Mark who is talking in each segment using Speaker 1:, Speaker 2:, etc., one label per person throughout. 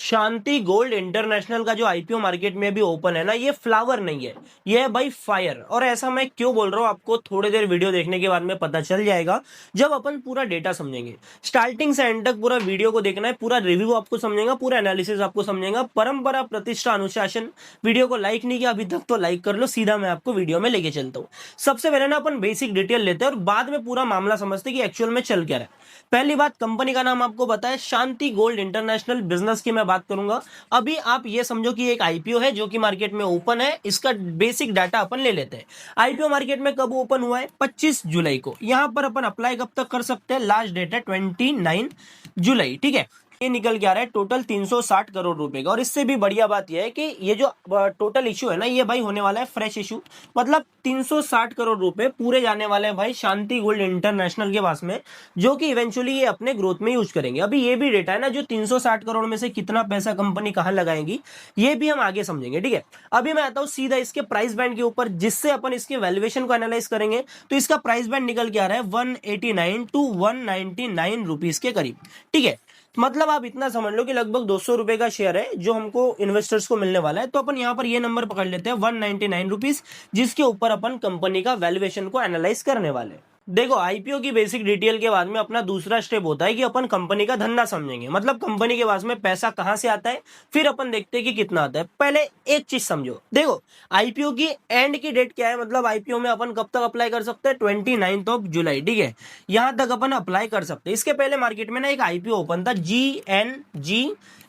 Speaker 1: शांति gold international का जो IPO market में अभी ओपन है ना, ये फ्लावर नहीं है, ये है भाई फायर। और ऐसा मैं क्यों बोल रहा हूँ आपको थोड़ी देर वीडियो देखने के बाद में पता चल जाएगा, जब अपन पूरा डेटा समझेंगे। स्टार्टिंग से एंड तक पूरा वीडियो को देखना है, पूरा रिव्यू आपको समझेगा, पूरा एनालिसिस आपको समझेगा। परंपरा, प्रतिष्ठा, अनुशासन। वीडियो को लाइक नहीं किया अभी तक तो लाइक कर लो, सीधा मैं आपको वीडियो में लेके चलता हूँ। सबसे पहले ना अपन बेसिक डिटेल लेते हैं और बाद में पूरा मामला समझते हैं कि एक्चुअल में चल क्या रहा है। पहली बात, कंपनी का नाम आपको बताया शांति गोल्ड इंटरनेशनल। बिजनेस की मैं बात करूंगा। अभी आप ये समझो कि एक आईपीओ है जो कि मार्केट में ओपन है। इसका बेसिक डाटा अपन ले लेते हैं। आईपीओ मार्केट में कब ओपन हुआ है? 25 जुलाई को। यहां पर अपन अप्लाई कब तक कर सकते हैं? लास्ट डेट है 29 जुलाई। ठीक है, ये निकल के आ रहा है टोटल 360 करोड़ रुपए का। और इससे भी बढ़िया बात यह है कि ये जो टोटल इशू है ना, ये भाई होने वाला है फ्रेश इशू। मतलब 360 करोड़ रुपए पूरे जाने वाले हैं भाई शांति गोल्ड इंटरनेशनल के पास में, जो कि इवेंचुअली ये अपने ग्रोथ में यूज करेंगे। अभी ये भी डेटा है ना, जो 360 करोड़ में से कितना पैसा कंपनी कहां लगाएगी, ये भी हम आगे समझेंगे। ठीक है, अभी मैं आता हूं सीधा इसके प्राइस बैंड के ऊपर, जिससे अपन इसके वैल्यूएशन को एनालाइज करेंगे। तो इसका प्राइस बैंड निकल के आ रहा है 189 टू 199 रुपीज के करीब। ठीक है, मतलब आप इतना समझ लो कि लगभग 200 रुपए का शेयर है जो हमको इन्वेस्टर्स को मिलने वाला है। तो अपन यहां पर ये नंबर पकड़ लेते हैं 199 रुपीज, जिसके ऊपर अपन कंपनी का वैल्यूएशन को एनालाइज करने वाले हैं। देखो, आईपीओ की बेसिक डिटेल के बाद में अपना दूसरा स्टेप होता है कि अपन कंपनी का धंधा समझेंगे। मतलब कंपनी के पास में पैसा कहां से आता है, फिर अपन देखते हैं कि कितना आता है। पहले एक चीज समझो, देखो आईपीओ की एंड की डेट क्या है। मतलब आईपीओ में अपन कब तक अप्लाई कर सकते हैं? 29 जुलाई। ठीक है, यहां तक अपन अप्लाई कर सकते हैं। इसके पहले मार्केट में ना एक आईपीओ ओपन था जीएनजी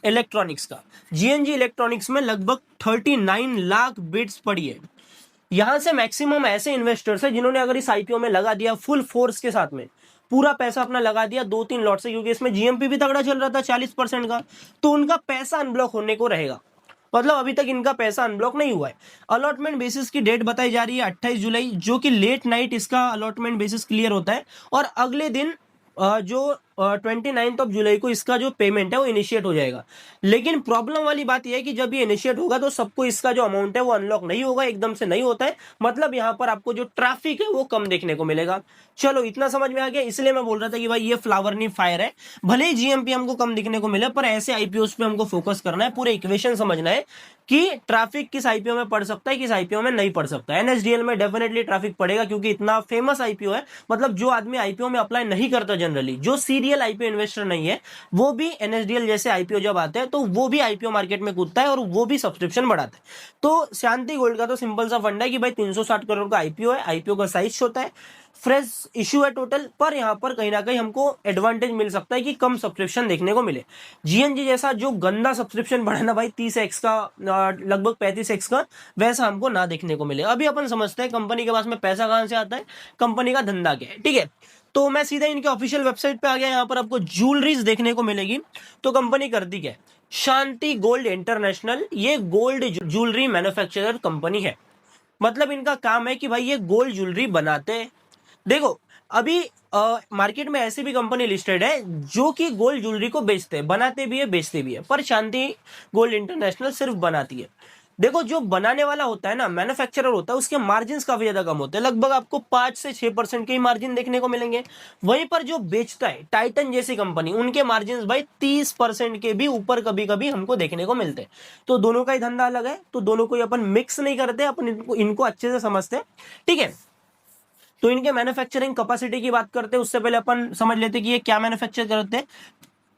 Speaker 1: इलेक्ट्रॉनिक्स का। जीएनजी इलेक्ट्रॉनिक्स में लगभग 39 लाख बिड्स पड़ी है। यहां से मैक्सिमम ऐसे इन्वेस्टर्स हैं जिन्होंने अगर इस आईपीओ में लगा दिया फुल फोर्स के साथ में, पूरा पैसा अपना लगा दिया 2-3 लॉट से, क्योंकि इसमें जीएमपी भी तगड़ा चल रहा था 40% का, तो उनका पैसा अनब्लॉक होने को रहेगा। मतलब अभी तक इनका पैसा अनब्लॉक नहीं हुआ है। अलॉटमेंट बेसिस की डेट बताई जा रही है 28 जुलाई, जो कि लेट नाइट इसका अलॉटमेंट बेसिस क्लियर होता है। और अगले दिन जो 29 जुलाई को इसका जो पेमेंट है वो इनिशिएट हो जाएगा। लेकिन प्रॉब्लम वाली बात यह है कि जब ये इनिशिएट होगा तो सबको इसका जो अमाउंट है वो अनलॉक नहीं होगा, एकदम से नहीं होता है। मतलब यहां पर आपको जो ट्रैफिक है वो कम देखने को मिलेगा। चलो इतना समझ में आ गया। इसलिए मैं बोल रहा था कि भाई ये फ्लावर नहीं फायर है। भले ही जीएमपी हमको कम दिखने को मिले, पर ऐसे आईपीओस पे हमको फोकस करना है, पूरे इक्वेशन समझना है कि ट्रैफिक किस आईपीओ में पड़ सकता है, किस आईपीओ में नहीं पड़ सकता। एनएसडीएल में डेफिनेटली ट्रैफिक पड़ेगा, क्योंकि इतना फेमस आईपीओ है। मतलब जो आदमी आईपीओ में अप्लाई नहीं करता जनरली, जो सीरियल आईपीओ इन्वेस्टर नहीं है, वो भी एनएसडीएल जैसे आईपीओ जब आते हैं तो वो भी आईपीओ मार्केट में कूदता है और वो भी सब्सक्रिप्शन बढ़ाता है। तो शांति गोल्ड का तो सिंपल सा फंडा है कि भाई 360 करोड़ का आईपीओ है, आईपीओ का साइज छोटा है, फ्रेश इशू है टोटल, पर यहां पर कहीं ना कहीं हमको एडवांटेज मिल सकता है कि कम सब्सक्रिप्शन देखने को मिले। जीएनजी जैसा जो गंदा सब्सक्रिप्शन बढ़ा ना भाई 30x का, लगभग 35x का, वैसा हमको ना देखने को मिले। अभी अपन समझते हैं कंपनी के पास में पैसा कहां से आता है, कंपनी का धंधा क्या है। ठीक है, तो मैं सीधा इनके ऑफिशियल वेबसाइट पे आ गया। यहाँ पर आपको ज्वेलरीज देखने को मिलेगी। तो कंपनी करती क्या है? शांति गोल्ड इंटरनेशनल, ये गोल्ड ज्वेलरी मैन्युफैक्चरर कंपनी है। मतलब इनका काम है कि भाई ये गोल्ड ज्वेलरी बनाते हैं। देखो, अभी मार्केट में ऐसी भी कंपनी लिस्टेड है जो कि गोल्ड ज्वेलरी को बेचते हैं, बनाते भी है बेचते भी है, पर शांति गोल्ड इंटरनेशनल सिर्फ बनाती है। देखो, जो बनाने वाला होता है ना, मैन्युफैक्चरर होता है, उसके मार्जिन काफी ज्यादा कम होते हैं। लगभग आपको 5 से 6% के ही मार्जिन देखने को मिलेंगे। वहीं पर जो बेचता है, टाइटन जैसी कंपनी, उनके मार्जिन भाई 30% के भी ऊपर कभी कभी हमको देखने को मिलते हैं। तो दोनों का ही धंधा अलग है, तो दोनों को अपन मिक्स नहीं करते, अपन इनको अच्छे से समझते हैं। ठीक है, तो इनके मैन्युफैक्चरिंग कैपेसिटी की बात करते हैं उससे पहले अपन समझ लेते हैं कि ये क्या मैन्युफैक्चर करते हैं।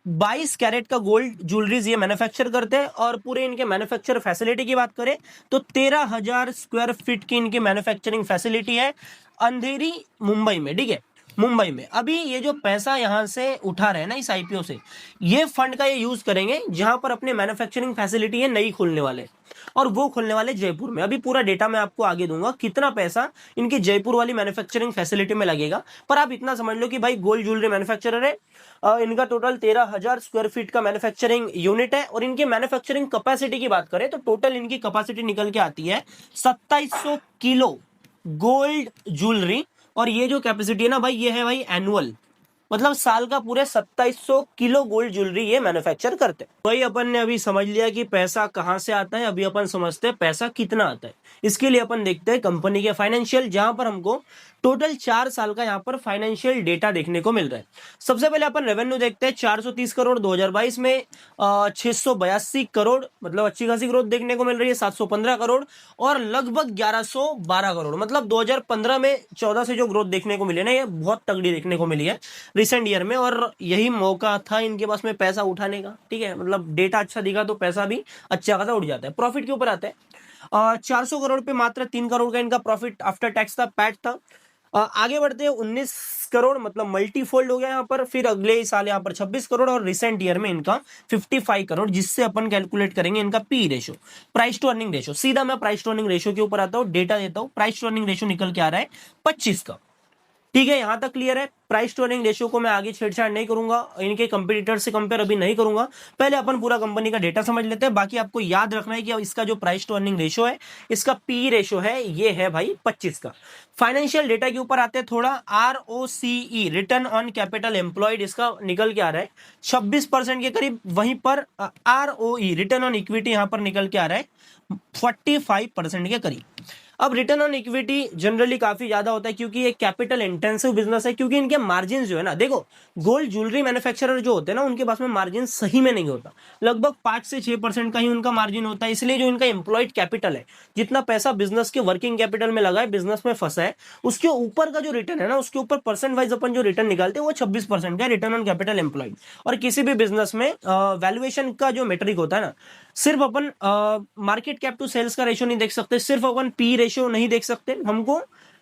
Speaker 1: 22 कैरेट का गोल्ड ज्वेलरीज ये मैन्युफैक्चर करते हैं। और पूरे इनके मैन्युफैक्चर फैसिलिटी की बात करें तो 13,000 स्क्वायर फीट की इनकी मैन्युफैक्चरिंग फैसिलिटी है, अंधेरी मुंबई में। ठीक है, मुंबई में। अभी ये जो पैसा यहां से उठा रहे हैं ना इस आईपीओ से, ये फंड का ये यूज करेंगे जहां पर अपने मैन्युफैक्चरिंग फैसिलिटी है नई खोलने वाले, और वो खोलने वाले जयपुर में। अभी पूरा डेटा मैं आपको आगे दूंगा कितना पैसा इनकी जयपुर वाली मैन्युफैक्चरिंग फैसिलिटी में लगेगा। पर आप इतना समझ लो कि भाई गोल्ड ज्वेलरी मैन्युफैक्चरर है। इनका टोटल 13,000 स्क्वायर फीट का मैन्युफैक्चरिंग यूनिट है। और इनकी मैन्युफैक्चरिंग कैपेसिटी की बात करें तो टोटल इनकी कैपेसिटी निकल के आती है 2700 किलो गोल्ड ज्वेलरी। और ये जो कैपेसिटी है ना भाई, ये है भाई एनुअल, मतलब साल का पूरे 2700 किलो गोल्ड ज्वेलरी ये मैन्युफैक्चर करते हैं। भाई अपन ने अभी समझ लिया कि पैसा कहां से आता है। अभी अपन समझते हैं पैसा कितना आता है। इसके लिए अपन देखते हैं कंपनी के फाइनेंशियल, जहां पर हमको टोटल 4 साल का यहाँ पर फाइनेंशियल डेटा देखने को मिल रहा है। सबसे पहले अपन रेवेन्यू देखते हैं, 430 करोड़ 2022 में, 682 करोड़, मतलब अच्छी खासी ग्रोथ देखने को मिल रही है, 715 करोड़ और लगभग 1112 करोड़, मतलब 2015 में 14 से जो ग्रोथ देखने को मिली ना, ये बहुत तगड़ी देखने को मिली है रिसेंट ईयर में, और यही मौका था इनके पास में पैसा उठाने का। ठीक है, मतलब डेटा अच्छा दिखा तो पैसा भी अच्छा खासा उठ जाता है। प्रॉफिट के ऊपर आता है, 400 करोड़ पे मात्र 3 करोड़ का इनका प्रॉफिट आफ्टर टैक्स था, पैट था। आगे बढ़ते हैं, 19 करोड़, मतलब मल्टीफोल्ड हो गया यहाँ पर। फिर अगले साल यहाँ पर 26 करोड़ और रिसेंट ईयर में इनका 55 करोड़, जिससे अपन कैलकुलेट करेंगे इनका P ratio, price to earning ratio. सीधा मैं प्राइस टू अर्निंग रेशो के ऊपर आता हूँ, डेटा देता हूँ। प्राइस टू अर्निंग रेशो निकल के आ रहा है 25 का। ठीक है, यहां तक क्लियर है। प्राइस टू अर्निंग रेशियो को मैं आगे छेड़छाड़ नहीं करूंगा, इनके कंपटीटर से कंपेयर अभी नहीं करूंगा। पहले अपन पूरा कंपनी का डेटा समझ लेते हैं। बाकी आपको याद रखना है कि इसका जो प्राइस टू अर्निंग रेशियो है, इसका पी रेशियो है, ये है भाई 25 का। फाइनेंशियल डेटा के ऊपर आते हैं थोड़ा। ROCE, return on capital employed, इसका निकल के आ रहा है 26% के करीब। वहीं पर ROE, रिटर्न ऑन इक्विटी, यहां पर निकल के आ रहा है 45% के करीब। अब रिटर्न ऑन इक्विटी जनरली काफी ज्यादा होता है, क्योंकि ये कैपिटल इंटेंसिव बिजनेस है। क्योंकि इनके मार्जिन जो है ना, देखो गोल्ड ज्वेलरी मैन्युफैक्चरर जो होते हैं ना, उनके पास में मार्जिन सही में नहीं होता, लगभग 5 से 6% का ही उनका मार्जिन होता है। इसलिए जो इनका एम्प्लॉयड कैपिटल है, जितना पैसा बिजनेस के वर्किंग कैपिटल में लगा है, बिजनेस में फंसा है, उसके ऊपर का जो रिटर्न है ना, उसके ऊपर परसेंट वाइज अपन जो रिटर्न निकालते हैं वो 26% का रिटर्न ऑन कैपिटल एम्प्लॉयड। और किसी भी बिजनेस में वैल्यूएशन का जो मेट्रिक होता है ना, सिर्फ अपन मार्केट कैप टू सेल्स का रेशियो नहीं देख सकते, सिर्फ अपन पी रेशियो नहीं देख सकते, हमको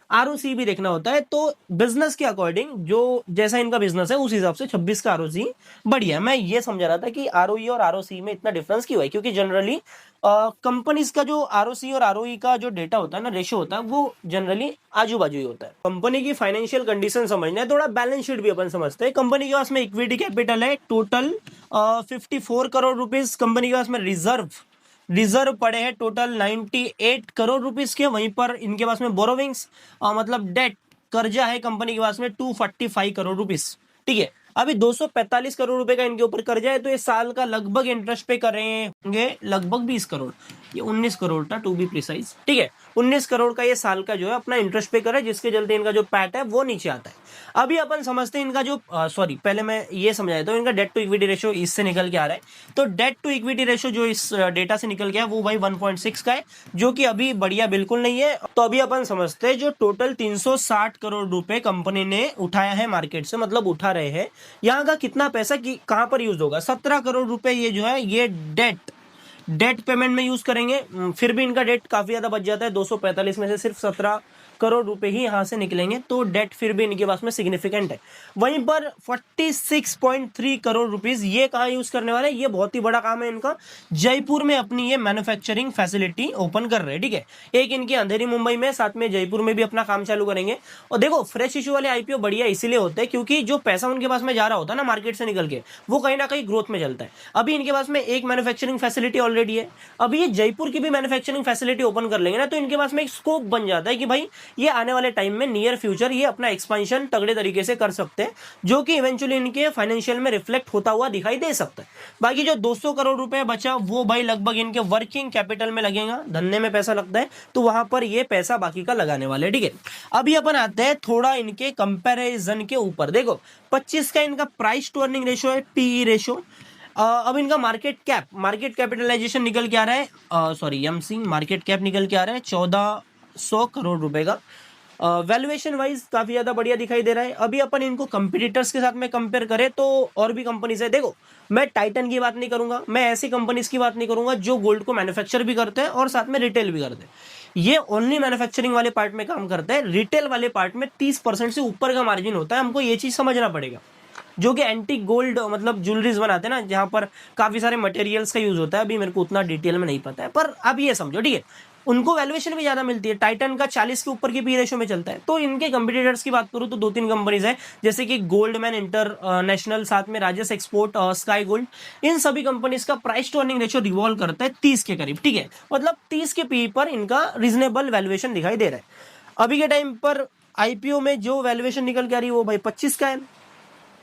Speaker 1: आरओसी भी देखना होता है। तो बिजनेस के अकॉर्डिंग जो जैसा इनका बिजनेस है, उस हिसाब से 26 का आरओसी बढ़िया। मैं ये समझा रहा था कि आरओई और आरओसी में इतना डिफरेंस क्यों है, क्योंकि जनरली कंपनीज का जो आरओसी और आरओई का जो डेटा होता है ना, रेशियो होता है, वो जनरली आजू बाजू ही होता है। कंपनी की फाइनेंशियल कंडीशन समझना है, थोड़ा बैलेंस शीट भी अपन समझते हैं। कंपनी के पास में इक्विटी कैपिटल है टोटल 54 करोड़ रुपीज। कंपनी के पास में रिजर्व पड़े हैं टोटल 98 करोड़ रुपीस के। वहीं पर इनके पास में बोरोविंग्स, मतलब डेट, कर्जा है कंपनी के पास में 245 करोड़ रुपीस। ठीक है, अभी 245 करोड़ रुपए का इनके ऊपर कर्जा है, तो ये साल का लगभग इंटरेस्ट पे कर रहे होंगे लगभग 20 करोड़, ये 19 करोड़ था टू बी प्रिसाइज। ठीक है, 19 करोड़ का ये साल का जो है अपना इंटरेस्ट पे कर रहा है, जिसके चलते इनका जो पैट है वो नीचे आता है। अभी अपन समझते हैं इनका जो सॉरी, पहले मैं ये समझा देता हूं, इनका डेट टू इक्विटी रेशियो इससे निकल के आ रहा है। तो डेट टू इक्विटी रेशियो जो इस डेटा से निकल गया वो भाई 1.6 का है, जो कि अभी बढ़िया बिल्कुल नहीं है। तो अभी अपन समझते हैं, जो टोटल 360 करोड़ रुपए कंपनी ने उठाया है मार्केट से, मतलब उठा रहे हैं, यहाँ का कितना पैसा कहां पर यूज होगा। 17 करोड़ रुपए ये जो है, ये डेट पेमेंट में यूज करेंगे। फिर भी इनका डेट काफी ज्यादा बच जाता है, 245 में से सिर्फ 17 करोड़ रुपए ही यहां से निकलेंगे, तो डेट फिर भी इनके पास में सिग्निफिकेंट है। वहीं पर 46.3 करोड़ रुपीस ये कहां यूज करने वाले हैं, ये बहुत ही बड़ा काम है इनका। जयपुर में अपनी ये मैन्युफैक्चरिंग फैसिलिटी ओपन कर रहे हैं। ठीक है, एक इनकी अंधेरी मुंबई में, साथ में जयपुर में भी अपना काम चालू करेंगे। और देखो फ्रेश इशू वाले आईपीओ बढ़िया इसीलिए होते हैं, क्योंकि जो पैसा उनके पास में जा रहा होता है ना मार्केट से निकल के, वो कहीं ना कहीं ग्रोथ में चलता है। अभी इनके पास में एक मैन्युफैक्चरिंग फैसिलिटी ऑलरेडी है, अभी ये जयपुर की भी मैन्युफैक्चरिंग फैसिलिटी ओपन कर लेंगे ना, तो इनके पास में एक स्कोप बन जाता है कि भाई ये आने वाले टाइम में नियर फ्यूचर ये अपना एक्सपेंशन तगड़े तरीके से कर सकते हैं, जो कि इवेंचुअली इनके फाइनेंशियल में रिफ्लेक्ट होता हुआ दिखाई दे सकता है। बाकी जो 200 करोड़ रुपए बचा, वो भाई लगभग इनके वर्किंग कैपिटल में लगेगा, धंधे में पैसा लगता है, तो वहां पर ये पैसा बाकी का लगाने वाले। ठीक है, अभी अपन आते हैं थोड़ा इनके कंपैरिजन के ऊपर। देखो 25 का इनका प्राइस टू अर्निंग रेशियो है, पीई रेशियो। अब इनका मार्केट कैपिटलाइजेशन निकल के आ रहा है, सॉरी एमसी मार्केट कैप निकल के आ रहा है 1400 करोड़ रुपए का। वैल्यूएशन वाइज काफी ज्यादा बढ़िया दिखाई दे रहा है। अभी अपन इनको कंपटीटर्स के साथ में कंपेयर करें तो और भी कंपनीज है। देखो मैं टाइटन की बात नहीं करूंगा, मैं ऐसी कंपनीज की बात नहीं करूंगा जो गोल्ड को मैन्युफैक्चर भी करते हैं और साथ में रिटेल भी करते हैं। ये ओनली मैन्युफैक्चरिंग वाले पार्ट में काम करते हैं, रिटेल वाले पार्ट में 30% से ऊपर का मार्जिन होता है। हमको ये चीज समझना पड़ेगा। जो कि एंटीक गोल्ड मतलब ज्वेलरीज बनाते हैं ना, जहां पर काफी सारे मटेरियल्स का यूज होता है, अभी मेरे को उतना डिटेल में नहीं पता है, पर अब ये समझो। ठीक है, उनको वैल्यूएशन भी ज्यादा मिलती है, टाइटन का 40 के ऊपर की पी रेशियो में चलता है। तो इनके कंपटीटर्स की बात करूं तो 2-3 कंपनीज है, जैसे कि गोल्डमैन इंटरनेशनल, साथ में राजस एक्सपोर्ट, स्काई गोल्ड। इन सभी कंपनीज का price to earning ratio revolve करता है 30 के करीब। ठीक है, मतलब 30 के पी पर इनका रीजनेबल वैल्यूएशन दिखाई दे रहा है। अभी के टाइम पर आईपीओ में जो वैल्यूएशन निकल के आ रही है वो भाई 25 का है।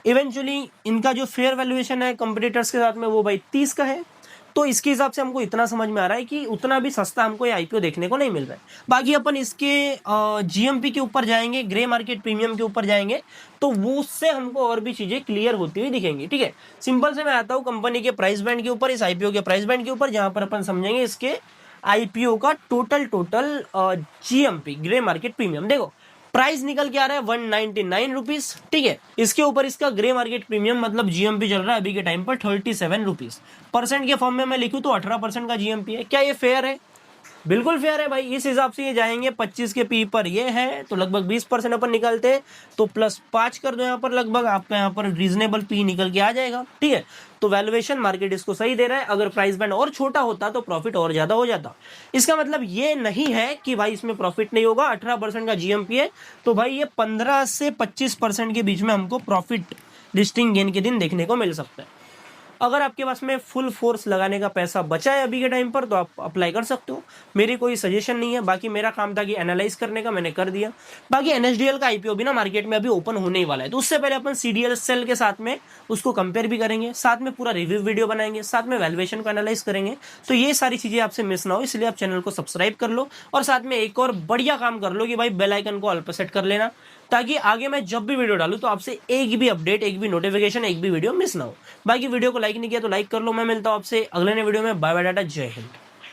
Speaker 1: इवेंचुअली इनका जो फेयर वैल्यूएशन है कंपटीटर्स के साथ में, वो भाई 30 का है। तो इसके हिसाब से हमको इतना समझ में आ रहा है कि उतना भी सस्ता हमको ये आईपीओ देखने को नहीं मिल रहा है। बाकी अपन इसके जीएमपी के ऊपर जाएंगे, ग्रे मार्केट प्रीमियम के ऊपर जाएंगे, तो वो उससे हमको और भी चीजें क्लियर होती हुई दिखेंगी। ठीक है, सिंपल से मैं आता हूँ कंपनी के प्राइस बैंड के ऊपर, इस आईपीओ के प्राइस बैंड के ऊपर, जहां पर अपन समझेंगे इसके आईपीओ का total GMP grey market premium. देखो प्राइस निकल के आ रहा है 199 रुपीज। ठीक है, इसके ऊपर इसका ग्रे मार्केट प्रीमियम मतलब जीएमपी चल रहा है अभी के टाइम पर 37 रुपीज। परसेंट के फॉर्म में मैं लिखूं तो 18% का जीएमपी है। क्या ये फेयर है? बिल्कुल फेयर है भाई। इस हिसाब से ये जाएंगे 25 के पी पर ये है तो लगभग 20% अपन निकलते हैं, तो +5 कर दो यहाँ पर, लगभग आपका यहाँ पर रीजनेबल पी निकल के आ जाएगा। ठीक है, तो वैल्यूएशन मार्केट इसको सही दे रहा है। अगर प्राइस बैंड और छोटा होता तो प्रॉफिट और ज्यादा हो जाता। इसका मतलब ये नहीं है कि भाई इसमें प्रॉफिट नहीं होगा। 18% का जीएमपी है तो भाई ये 15 से 25% के बीच में हमको प्रॉफिट लिस्टिंग गेन के दिन देखने को मिल सकता है। अगर आपके पास में फुल फोर्स लगाने का पैसा बचा है अभी के टाइम पर तो आप अप्लाई कर सकते हो, मेरी कोई सजेशन नहीं है। बाकी मेरा काम था कि एनालाइज करने का, मैंने कर दिया। बाकी एनएसडीएल का आईपीओ भी ना मार्केट में अभी ओपन होने ही वाला है, तो उससे पहले अपन सीडीएल सेल के साथ में उसको कंपेयर भी करेंगे, साथ में पूरा रिव्यू वीडियो बनाएंगे, साथ में वैल्यूएशन को एनालाइज करेंगे। तो ये सारी चीजें आपसे मिस ना हो, इसलिए आप चैनल को सब्सक्राइब कर लो और साथ में एक और बढ़िया काम कर लो कि भाई बेल आइकन को ऑल पर सेट कर लेना, ताकि आगे मैं जब भी वीडियो डालूं तो आपसे एक भी अपडेट, एक भी नोटिफिकेशन, एक भी वीडियो मिस ना हो। बाकी वीडियो को लाइक नहीं किया तो लाइक कर लो। मैं मिलता हूं आपसे अगले नए वीडियो में। बाय बाय, टाटा, जय हिंद।